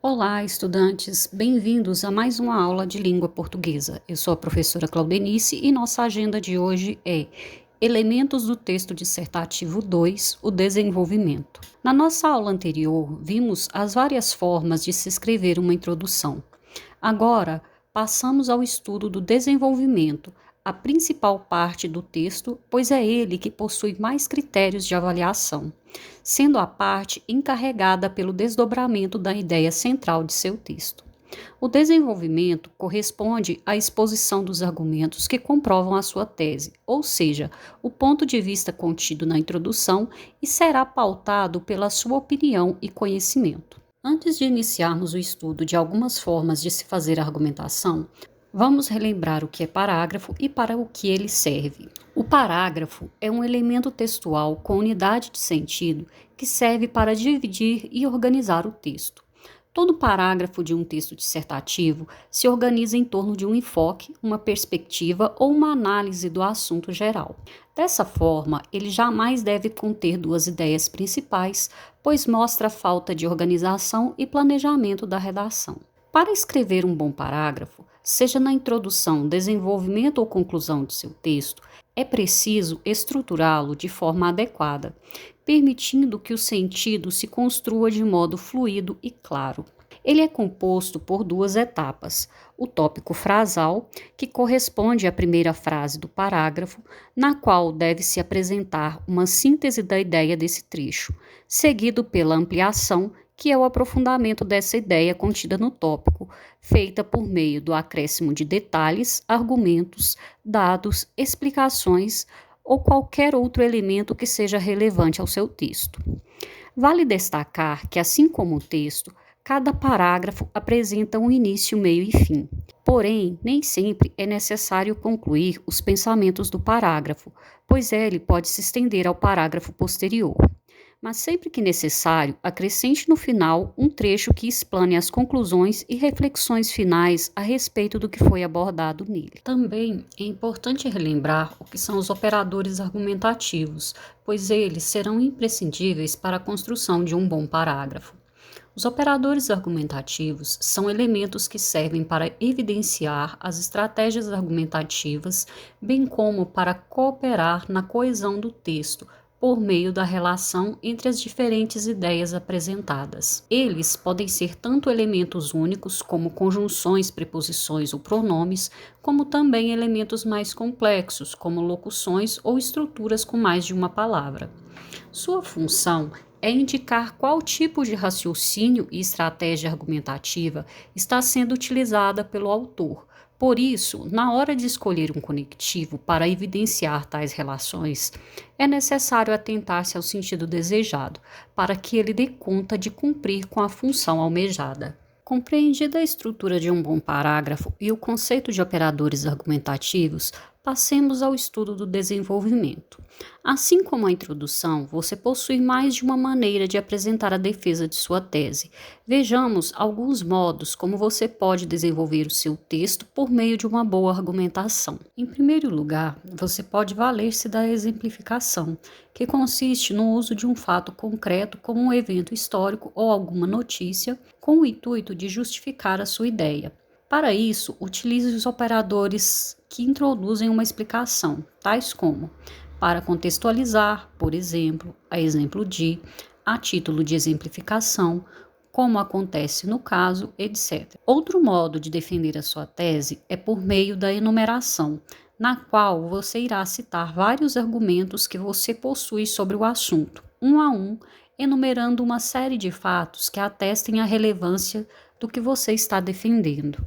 Olá, estudantes! Bem-vindos a mais uma aula de língua portuguesa. Eu sou a professora Claudenice e nossa agenda de hoje é Elementos do texto dissertativo 2, o desenvolvimento. Na nossa aula anterior, vimos as várias formas de se escrever uma introdução. Agora, passamos ao estudo do desenvolvimento, a principal parte do texto, pois é ele que possui mais critérios de avaliação, sendo a parte encarregada pelo desdobramento da ideia central de seu texto. O desenvolvimento corresponde à exposição dos argumentos que comprovam a sua tese, ou seja, o ponto de vista contido na introdução, e será pautado pela sua opinião e conhecimento. Antes de iniciarmos o estudo de algumas formas de se fazer argumentação, vamos relembrar o que é parágrafo e para o que ele serve. O parágrafo é um elemento textual com unidade de sentido que serve para dividir e organizar o texto. Todo parágrafo de um texto dissertativo se organiza em torno de um enfoque, uma perspectiva ou uma análise do assunto geral. Dessa forma, ele jamais deve conter duas ideias principais, pois mostra a falta de organização e planejamento da redação. Para escrever um bom parágrafo, seja na introdução, desenvolvimento ou conclusão de seu texto, é preciso estruturá-lo de forma adequada, permitindo que o sentido se construa de modo fluido e claro. Ele é composto por duas etapas: o tópico frasal, que corresponde à primeira frase do parágrafo, na qual deve-se apresentar uma síntese da ideia desse trecho, seguido pela ampliação, que é o aprofundamento dessa ideia contida no tópico, feita por meio do acréscimo de detalhes, argumentos, dados, explicações ou qualquer outro elemento que seja relevante ao seu texto. Vale destacar que, assim como o texto, cada parágrafo apresenta um início, meio e fim. Porém, nem sempre é necessário concluir os pensamentos do parágrafo, pois ele pode se estender ao parágrafo posterior. Mas sempre que necessário, acrescente no final um trecho que explane as conclusões e reflexões finais a respeito do que foi abordado nele. Também é importante relembrar o que são os operadores argumentativos, pois eles serão imprescindíveis para a construção de um bom parágrafo. Os operadores argumentativos são elementos que servem para evidenciar as estratégias argumentativas, bem como para cooperar na coesão do texto, por meio da relação entre as diferentes ideias apresentadas. Eles podem ser tanto elementos únicos, como conjunções, preposições ou pronomes, como também elementos mais complexos, como locuções ou estruturas com mais de uma palavra. Sua função é indicar qual tipo de raciocínio e estratégia argumentativa está sendo utilizada pelo autor. Por isso, na hora de escolher um conectivo para evidenciar tais relações, é necessário atentar-se ao sentido desejado, para que ele dê conta de cumprir com a função almejada. Compreendida a estrutura de um bom parágrafo e o conceito de operadores argumentativos, passemos ao estudo do desenvolvimento. Assim como a introdução, você possui mais de uma maneira de apresentar a defesa de sua tese. Vejamos alguns modos como você pode desenvolver o seu texto por meio de uma boa argumentação. Em primeiro lugar, você pode valer-se da exemplificação, que consiste no uso de um fato concreto como um evento histórico ou alguma notícia, com o intuito de justificar a sua ideia. Para isso, utilize os operadores que introduzem uma explicação, tais como para contextualizar, por exemplo, a exemplo de, a título de exemplificação, como acontece no caso, etc. Outro modo de defender a sua tese é por meio da enumeração, na qual você irá citar vários argumentos que você possui sobre o assunto, um a um, enumerando uma série de fatos que atestem a relevância do que você está defendendo.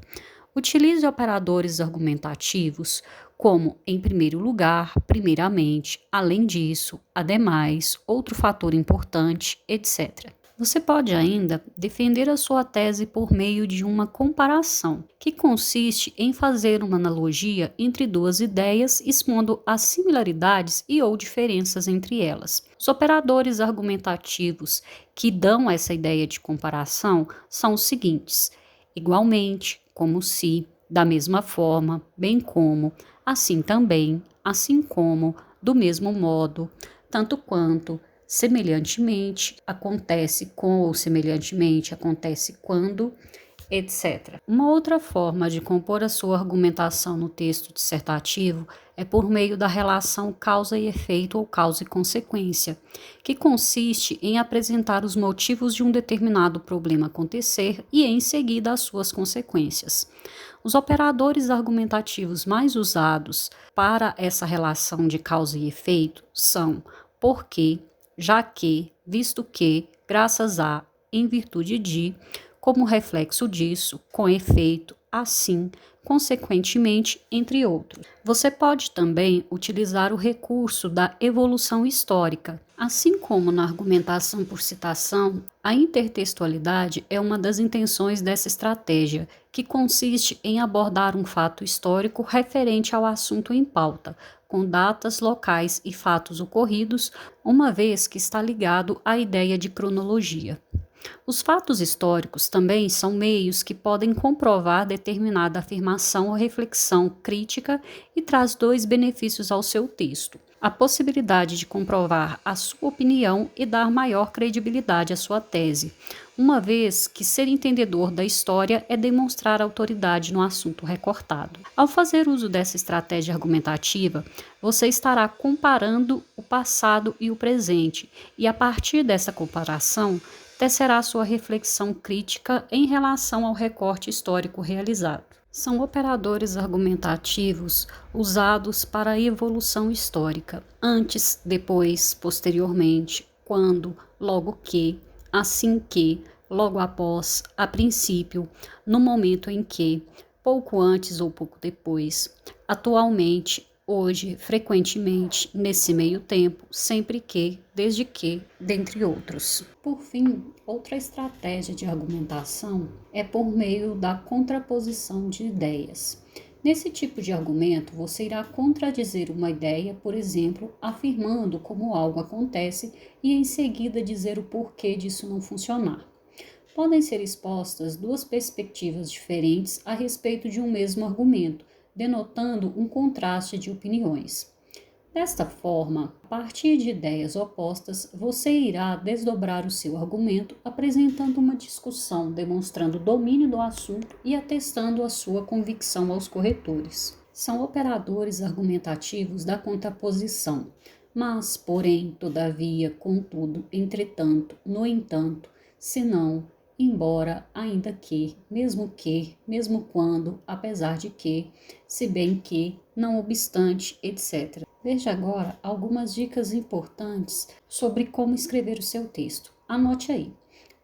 Utilize operadores argumentativos como em primeiro lugar, primeiramente, além disso, ademais, outro fator importante, etc. Você pode ainda defender a sua tese por meio de uma comparação, que consiste em fazer uma analogia entre duas ideias, expondo as similaridades e ou diferenças entre elas. Os operadores argumentativos que dão essa ideia de comparação são os seguintes: igualmente, como se, da mesma forma, bem como, assim também, assim como, do mesmo modo, tanto quanto, semelhantemente, acontece com ou semelhantemente, acontece quando, etc. Uma outra forma de compor a sua argumentação no texto dissertativo é por meio da relação causa e efeito ou causa e consequência, que consiste em apresentar os motivos de um determinado problema acontecer e, em seguida, as suas consequências. Os operadores argumentativos mais usados para essa relação de causa e efeito são porque, já que, visto que, graças a, em virtude de, como reflexo disso, com efeito, assim, consequentemente, entre outros. Você pode também utilizar o recurso da evolução histórica. Assim como na argumentação por citação, a intertextualidade é uma das intenções dessa estratégia, que consiste em abordar um fato histórico referente ao assunto em pauta, com datas, locais e fatos ocorridos, uma vez que está ligado à ideia de cronologia. Os fatos históricos também são meios que podem comprovar determinada afirmação ou reflexão crítica e traz dois benefícios ao seu texto: a possibilidade de comprovar a sua opinião e dar maior credibilidade à sua tese, uma vez que ser entendedor da história é demonstrar autoridade no assunto recortado. Ao fazer uso dessa estratégia argumentativa, você estará comparando o passado e o presente, e a partir dessa comparação, tecerá sua reflexão crítica em relação ao recorte histórico realizado. São operadores argumentativos usados para a evolução histórica: antes, depois, posteriormente, quando, logo que, assim que, logo após, a princípio, no momento em que, pouco antes ou pouco depois, atualmente, hoje, frequentemente, nesse meio tempo, sempre que, desde que, dentre outros. Por fim, outra estratégia de argumentação é por meio da contraposição de ideias. Nesse tipo de argumento, você irá contradizer uma ideia, por exemplo, afirmando como algo acontece e em seguida dizer o porquê disso não funcionar. Podem ser expostas duas perspectivas diferentes a respeito de um mesmo argumento, denotando um contraste de opiniões. Desta forma, a partir de ideias opostas, você irá desdobrar o seu argumento, apresentando uma discussão, demonstrando domínio do assunto e atestando a sua convicção aos corretores. São operadores argumentativos da contraposição, mas, porém, todavia, contudo, entretanto, no entanto, senão, embora, ainda que, mesmo quando, apesar de que, se bem que, não obstante, etc. Veja agora algumas dicas importantes sobre como escrever o seu texto. Anote aí.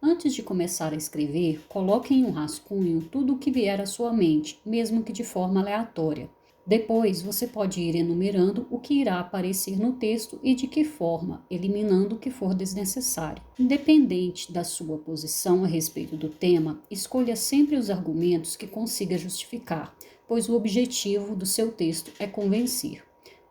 Antes de começar a escrever, coloque em um rascunho tudo o que vier à sua mente, mesmo que de forma aleatória. Depois, você pode ir enumerando o que irá aparecer no texto e de que forma, eliminando o que for desnecessário. Independente da sua posição a respeito do tema, escolha sempre os argumentos que consiga justificar, pois o objetivo do seu texto é convencer.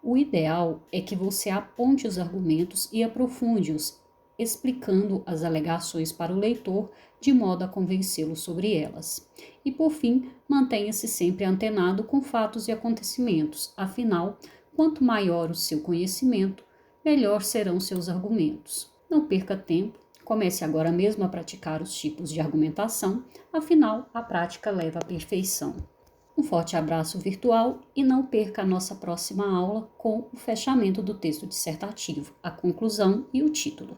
O ideal é que você aponte os argumentos e aprofunde-os, explicando as alegações para o leitor de modo a convencê-lo sobre elas. E, por fim, mantenha-se sempre antenado com fatos e acontecimentos. Afinal, quanto maior o seu conhecimento, melhor serão seus argumentos. Não perca tempo, comece agora mesmo a praticar os tipos de argumentação, afinal, a prática leva à perfeição. Um forte abraço virtual e não perca a nossa próxima aula com o fechamento do texto dissertativo, a conclusão e o título.